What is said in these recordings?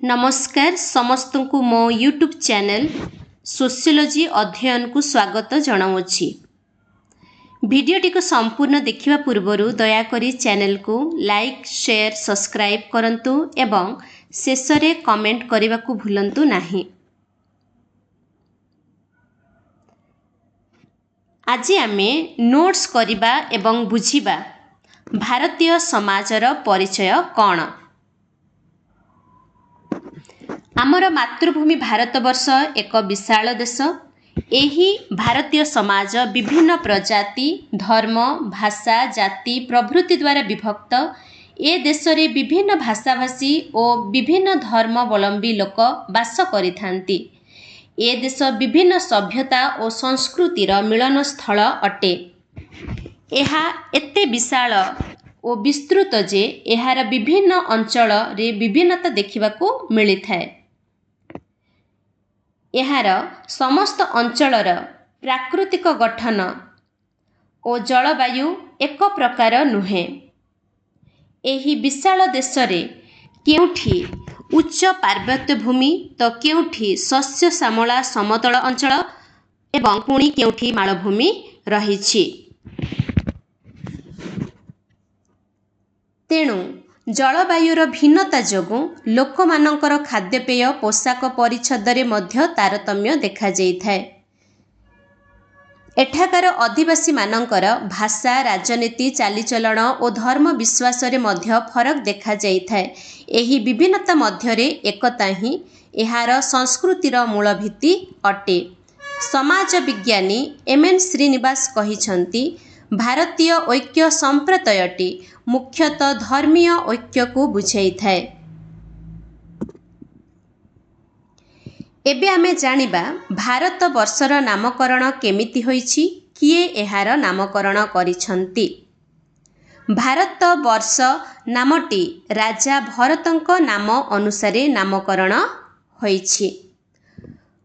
नमस्कार समस्त को मो यूट्यूब चैनल सोशियोलॉजी अध्ययन को स्वागत जनाऊँगी। भिडियोटी को संपूर्ण देखिवा पूर्वरु दयाकरी चैनल को लाइक शेयर सब्सक्राइब करंतु एवं शेष रे कमेंट करने को भूलंतु नहीं। आज आमे नोट्स करिबा एवं बुझिबा भारतीय समाजर परिचय कौन। आमर मातृभूमि भारतवर्ष एक विशाल देश। एही भारतीय समाज विभिन्न प्रजाति धर्म भाषा जाति प्रभृति द्वारा विभक्त। ए देश रे विभिन्न भाषाभाषी और विभिन्न धर्मावलंबी लोक बास करिथांती। ए देश विभिन्न सभ्यता और संस्कृतिर मिलन स्थल अटे। एहा एते विशाल और विस्तृत जे एहार विभिन्न अंचल रे विभिन्नता देखिबाकू मिलिथाए। एहार समस्त अंचलर प्राकृतिक गठन और जलवायु एक प्रकार नुहे। एही विशाल देश रे केउठी उच्च पार्वत्य भूमि तो केउठी शस्य श्यामला समतल अंचल एवं पुणी केउठी मालभूमि रहिछि। तेणु जलवायुर भिन्नता जोगु लोकमानंकर खाद्यपेय पोशाक परिच्छदरे मध्य तारतम्य देखा जाइथाए। एठाकार आदिवासी मानंकर भाषा राजनीति चालीचलन और धर्म विश्वास रे मध्य फरक देखा जाइथाए। एही विभिन्नता मध्यरे एकता ही एहार संस्कृतिर मूल भित्ति अटे। समाज विज्ञानी एम.एन. श्रीनिवास कहिछंती भारतीय ऐक्य संप्रदायटी मुख्यतः धर्मीय ऐक्य को बुझाई थाए। एबे आमे जानिबा भारत वर्षर नामकरण केमिति होइछि, किए एहार नामकरण करिछंती। भारत वर्ष नामटी राजा भरतंक नाम अनुसारे नामकरण होइछि।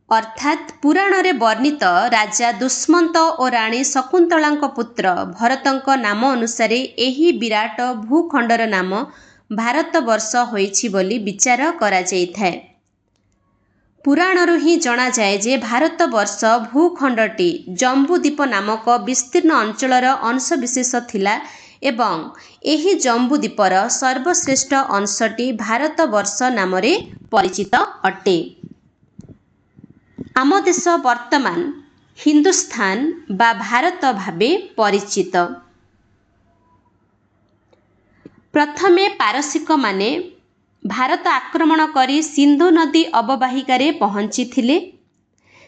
अर्थात पुराण रे वर्णित राजा दुष्मंत और राणी शकुंतलांक पुत्र भरतंक नाम अनुसारे एही विराट भूखंडर नाम भारत वर्ष होइछि बोली विचार करा जाइथाए। पुराणरु ही जणा जाए जे भारत वर्ष भूखंडटी जम्बूद्वीप नामक विस्तीर्ण अंचलर अंशविशेष थिला एवं एही जम्बूद्वीपर सर्वश्रेष्ठ अंशटी भारत वर्ष नामरे परिचित अटे। आम देश वर्तमान हिंदुस्तान बा भारत भावे परिचित। प्रथमे पारसिक माने भारत आक्रमण करी सिंधु नदी अववाहिकारे पहुंची थिले।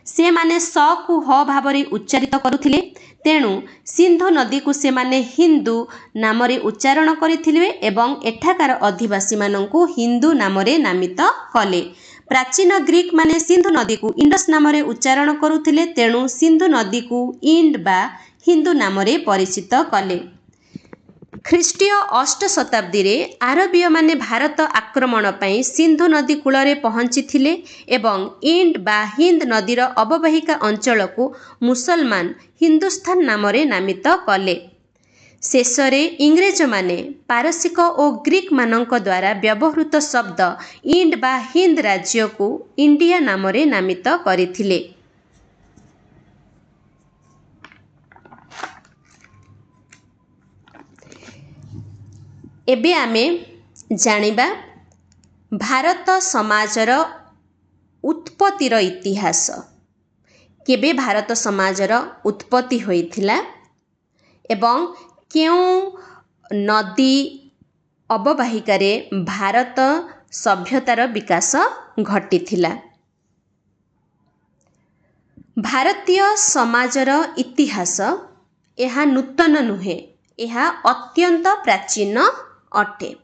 से माने स को ह भावरे उच्चारित करुथिले। तेणु सिंधु नदी को से माने हिंदू नामरे उच्चारण करिथिले एवं एठाकार अधिवासी मानंकु हिंदू नामरे नामित कले। प्राचीन ग्रीक माने सिंधु नदी को इंडस नामरे उच्चारण करुथिले। तेणु सिंधु नदी को इंड बा हिंदू नामरे परिचित कले। ख्रीष्टीय 8 शताब्दी रे आरबीय माने भारत आक्रमण पई सिंधु नदी कूलरे पहुंची थिले एवं इंड बा हिंद नदीर अववाहिका अंचल को मुसलमान हिंदुस्तान नामरे नामित कले। शेषरे इंग्रेज माने पारसिक और ग्रीक मानक द्वारा व्यवहृत शब्द इंड बा हिंद राज्य को इंडिया नामरे नामित करिथिले। एबे आमे जानिबा भारत समाजर उत्पत्तिर इतिहास। केबे भारत समाजर उत्पत्ति होइथिला एवं क्यों नदी अववाहिकारे भारत सभ्यतार विकास घटिथिला। भारतीय समाजर इतिहास एहा नूतन नुहे, एहा अत्यंत प्राचीन अटे।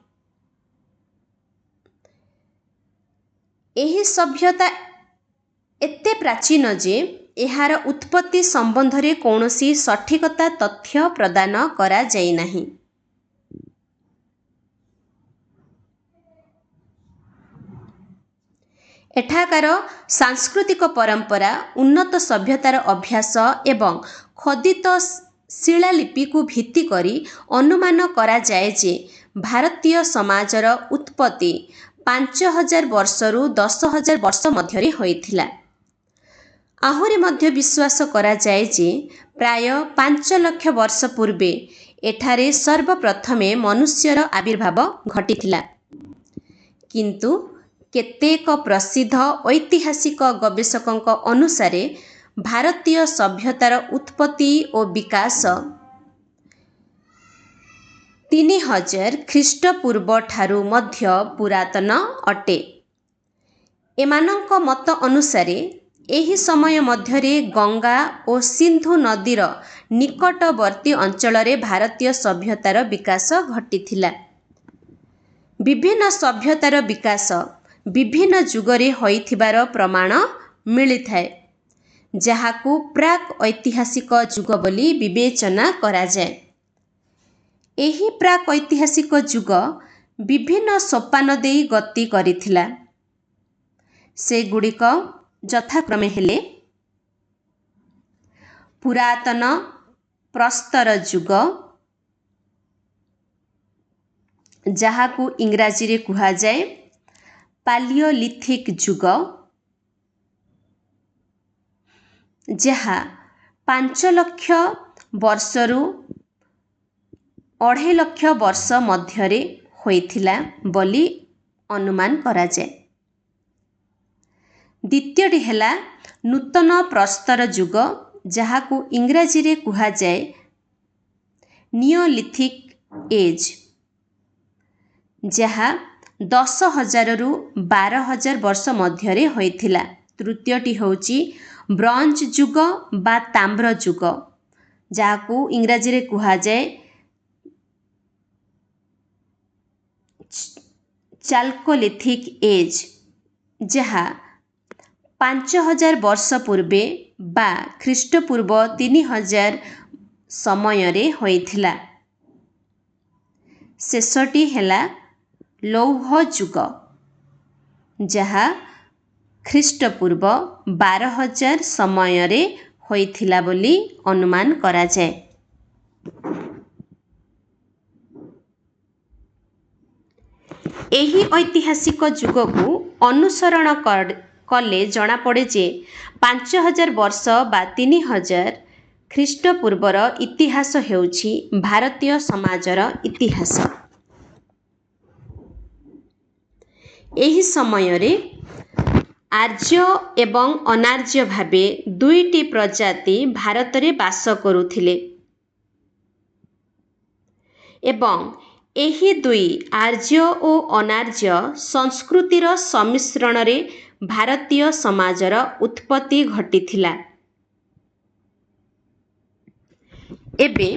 एही सभ्यता एते प्राचीन जे एहार उत्पत्ति संबंधरे कौनसी सठिकता तथ्य प्रदान करा जाई नाही। एठाकार सांस्कृतिक परंपरा उन्नत सभ्यतार अभ्यास एवं खोदित शिलालिपि को भित्ति करी अनुमान करा जाए जे भारतीय समाजर उत्पत्ति 5000 ବର୍ଷରୁ 10,000 ବର୍ଷ ମଧ୍ୟରେ ହୋଇଥିଲା। ଆହୁରି ମଧ୍ୟ ବିଶ୍ୱାସ କରାଯାଏ ଯେ ପ୍ରାୟ 5 ଲକ୍ଷ ବର୍ଷ ପୂର୍ବେ ଏଠାରେ ସର୍ବପ୍ରଥମେ ମନୁଷ୍ୟର ଆବିର୍ଭାବ ଘଟିଥିଲା। କିନ୍ତୁ କେତେକ ପ୍ରସିଦ୍ଧ ଐତିହାସିକ ଗବେଷକଙ୍କ ଅନୁସାରେ ଭାରତୀୟ ସଭ୍ୟତାର ଉତ୍ପତ୍ତି ଓ ବିକାଶ 3000 ଖ୍ରୀଷ୍ଟପୂର୍ବ ଠାରୁ ମଧ୍ୟ ପୁରାତନ ଅଟେ। ଏମାନଙ୍କ ମତ ଅନୁସାରେ ଏହି ସମୟ ମଧ୍ୟରେ ଗଙ୍ଗା ଓ ସିନ୍ଧୁ ନଦୀର ନିକଟବର୍ତ୍ତୀ ଅଞ୍ଚଳରେ ଭାରତୀୟ ସଭ୍ୟତାର ବିକାଶ ଘଟିଥିଲା। ବିଭିନ୍ନ ସଭ୍ୟତାର ବିକାଶ ବିଭିନ୍ନ ଯୁଗରେ ହୋଇଥିବାର ପ୍ରମାଣ ମିଳିଥାଏ, ଯାହାକୁ ପ୍ରାକ୍ ଐତିହାସିକ ଯୁଗ ବୋଲି ବିବେଚନା କରାଯାଏ। ଏହି ପ୍ରାକ୍ ଐତିହାସିକ ଯୁଗ ବିଭିନ୍ନ ସୋପାନ ଦେଇ ଗତି କରିଥିଲା। ସେଗୁଡ଼ିକ ଯଥାକ୍ରମେ ହେଲେ ପୁରାତନ ପ୍ରସ୍ତର ଯୁଗ, ଯାହାକୁ ଇଂରାଜୀରେ କୁହାଯାଏ ପାଲିଓଲିଥିକ୍ ଯୁଗ, ଯାହା 5 ଲକ୍ଷ ବର୍ଷରୁ 2.5 ଲକ୍ଷ ବର୍ଷ ମଧ୍ୟରେ ହୋଇଥିଲା ବୋଲି ଅନୁମାନ କରାଯାଏ। ଦ୍ୱିତୀୟଟି ହେଲା ନୂତନ ପ୍ରସ୍ତର ଯୁଗ, ଯାହାକୁ ଇଂରାଜୀରେ କୁହାଯାଏ ନିଓଲିଥିକ୍ ଏଜ୍, ଯାହା 10,000ରୁ 12,000 ବର୍ଷ ମଧ୍ୟରେ ହୋଇଥିଲା। ତୃତୀୟଟି ହେଉଛି ବ୍ରଞ୍ଜ ଯୁଗ ବା ତାମ୍ର ଯୁଗ, ଯାହାକୁ ଇଂରାଜୀରେ କୁହାଯାଏ ଚାଲ୍କୋଲିଥିକ୍ ଏଜ୍, ଯାହା 5,000 ବର୍ଷ ପୂର୍ବେ ବା ଖ୍ରୀଷ୍ଟପୂର୍ବ 3000 ସମୟରେ ହୋଇଥିଲା। ଶେଷଟି ହେଲା ଲୌହ ଯୁଗ, ଯାହା ଖ୍ରୀଷ୍ଟପୂର୍ବ 12,000 ସମୟରେ ହୋଇଥିଲା ବୋଲି ଅନୁମାନ କରାଯାଏ। ଏହି ଐତିହାସିକ ଯୁଗକୁ ଅନୁସରଣ କଲେ ଜଣାପଡ଼େ ଯେ 5,000 ବର୍ଷ ବା 3000 ଖ୍ରୀଷ୍ଟପୂର୍ବର ଇତିହାସ ହେଉଛି ଭାରତୀୟ ସମାଜର ଇତିହାସ। ଏହି ସମୟରେ ଆର୍ଯ୍ୟ ଏବଂ ଅନାର୍ଯ୍ୟ ଭାବେ ଦୁଇଟି ପ୍ରଜାତି ଭାରତରେ ବାସ କରୁଥିଲେ ଏବଂ ଏହି ଦୁଇ ଆର୍ଯ୍ୟ ଓ ଅନାର୍ଯ୍ୟ ସଂସ୍କୃତିର ସମ୍ମିଶ୍ରଣରେ ଭାରତୀୟ ସମାଜର ଉତ୍ପତ୍ତି ଘଟିଥିଲା। ଏବେ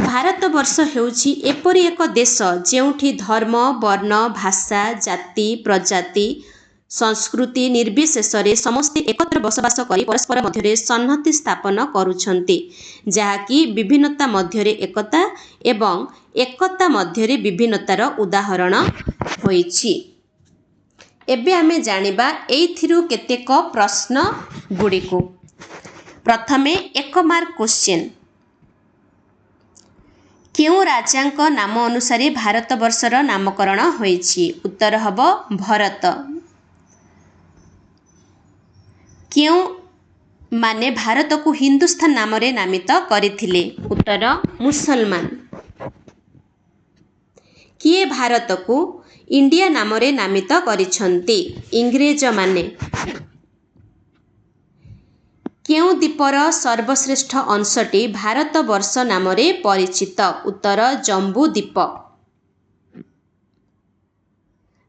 ଭାରତବର୍ଷ ହେଉଛି ଏପରି ଏକ ଦେଶ ଯେଉଁଠି ଧର୍ମ, ବର୍ଣ୍ଣ, ଭାଷା, ଜାତି, ପ୍ରଜାତି, ସଂସ୍କୃତି ନିର୍ବିଶେଷରେ ସମସ୍ତେ ଏକତ୍ର ବସବାସ କରି ପରସ୍ପର ମଧ୍ୟରେ ସଂହତି ସ୍ଥାପନ କରୁଛନ୍ତି, ଯାହାକି ବିଭିନ୍ନତା ମଧ୍ୟରେ ଏକତା ଏବଂ ଏକତା ମଧ୍ୟରେ ବିଭିନ୍ନତାର ଉଦାହରଣ ହୋଇଛି। ଏବେ ଆମେ ଜାଣିବା ଏଇଥିରୁ କେତେକ ପ୍ରଶ୍ନ ଗୁଡ଼ିକୁ। ପ୍ରଥମେ 1 ମାର୍କ କ୍ୱେଶ୍ଚିନ୍। କେଉଁ ରାଜାଙ୍କ ନାମ ଅନୁସାରେ ଭାରତବର୍ଷର ନାମକରଣ ହୋଇଛି? ଉତ୍ତର ହେବ ଭରତ। କେଉଁମାନେ ଭାରତକୁ ହିନ୍ଦୁସ୍ତାନ ନାମରେ ନାମିତ କରିଥିଲେ? ଉତ୍ତର ମୁସଲମାନ। କିଏ ଭାରତକୁ ଇଣ୍ଡିଆ ନାମରେ ନାମିତ କରିଛନ୍ତି? ଇଂରେଜମାନେ। କେଉଁ ଦ୍ୱୀପର ସର୍ବଶ୍ରେଷ୍ଠ ଅଂଶଟି ଭାରତବର୍ଷ ନାମରେ ପରିଚିତ? ଉତ୍ତର ଜମ୍ବୁ ଦ୍ୱୀପ।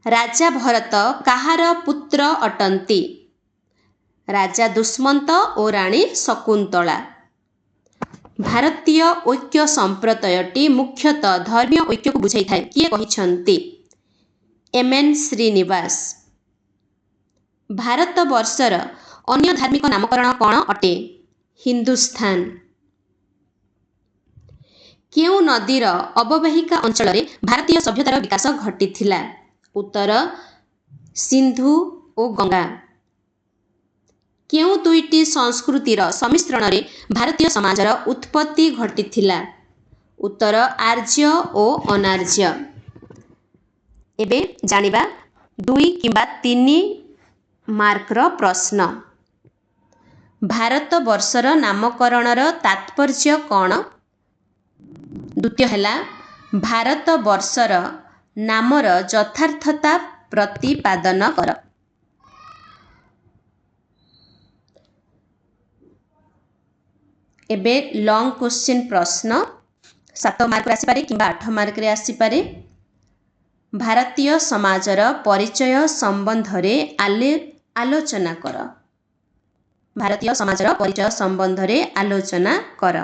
ରାଜା ଭରତ କାହାର ପୁତ୍ର ଅଟନ୍ତି? ରାଜା ଦୁଷ୍ମନ୍ତ ଓ ରାଣୀ ଶକୁନ୍ତଳା। ଭାରତୀୟ ଐକ୍ୟ ସମ୍ପ୍ରଦାୟଟି ମୁଖ୍ୟତଃ ଧର୍ମୀୟ ଐକ୍ୟକୁ ବୁଝାଇଥାଏ, କିଏ କହିଛନ୍ତି? ଏମ୍.ଏନ୍. ଶ୍ରୀନିବାସ। ଭାରତବର୍ଷର ଅନ୍ୟ ଧାର୍ମିକ ନାମକରଣ କ'ଣ ଅଟେ? ହିନ୍ଦୁସ୍ତାନ। କେଉଁ ନଦୀର ଅବବାହିକା ଅଞ୍ଚଳରେ ଭାରତୀୟ ସଭ୍ୟତାର ବିକାଶ ଘଟିଥିଲା? ଉତ୍ତର ସିନ୍ଧୁ ଓ ଗଙ୍ଗା। କେଉଁ ଦୁଇଟି ସଂସ୍କୃତିର ସମ୍ମିଶ୍ରଣରେ ଭାରତୀୟ ସମାଜର ଉତ୍ପତ୍ତି ଘଟିଥିଲା? ଉତ୍ତର ଆର୍ଯ୍ୟ ଓ ଅନାର୍ଯ୍ୟ। ଏବେ ଜାଣିବା 2 किंबा 3 मार्कर प्रश्न। भारत वर्षर नामकरणर तात्पर्य कौन? द्वितीय है भारत वर्षर नामर यथार्थता प्रतिपादन कर। एबे लॉन्ग क्वेश्चन प्रश्न 7 मार्क आसीपारे किंबा 8 मार्क रे आसीपारे। भारतीय समाजर परिचय संबंधरे आलोचना कर। भारतीय समाजर परिचय संबंधरे आलोचना कर।